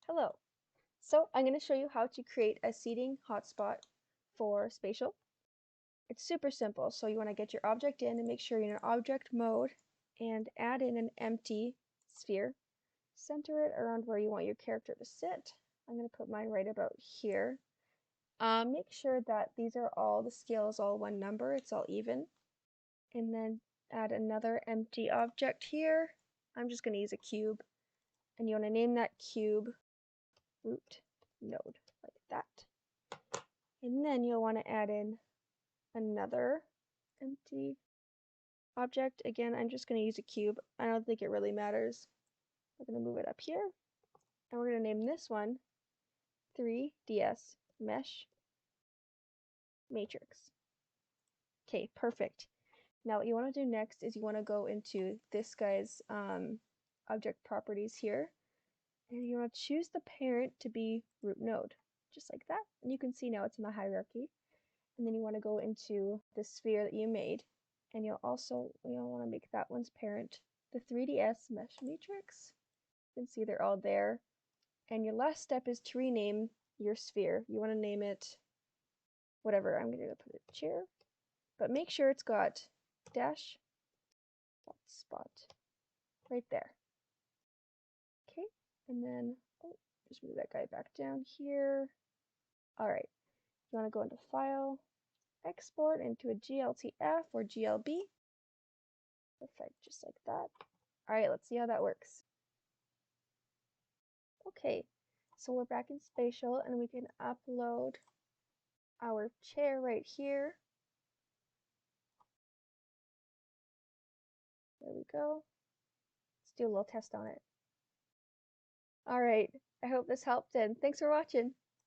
Hello. So I'm going to show you how to create a seating hotspot for spatial. It's super simple. So you want to get your object in and make sure you're in object mode and add in an empty sphere. Center it around where you want your character to sit. I'm going to put mine right about here. Make sure that these are all, the scale is all one number, it's all even. And then add another empty object here. I'm just going to use a cube. And you want to name that cube root node, like that. And then you'll want to add in another empty object. Again, I'm just going to use a cube. I don't think it really matters. We're going to move it up here. And we're going to name this one 3DS Mesh Matrix. Okay, perfect. Now what you want to do next is you want to go into this guy's object properties here. And you want to choose the parent to be root node, just like that. And you can see now it's in the hierarchy. And then you want to go into the sphere that you made, and you'll want to make that one's parent the 3DS mesh matrix. You can see they're all there. And your last step is to rename your sphere. You want to name it whatever. I'm going to put it chair, but make sure it's got dash spot right there. Okay, and then just move that guy back down here. All right, you want to go into File, Export into a GLTF or GLB. Perfect, just like that. All right, let's see how that works. Okay, so we're back in spatial and we can upload our chair right here. There we go. Let's do a little test on it. All right, I hope this helped and thanks for watching.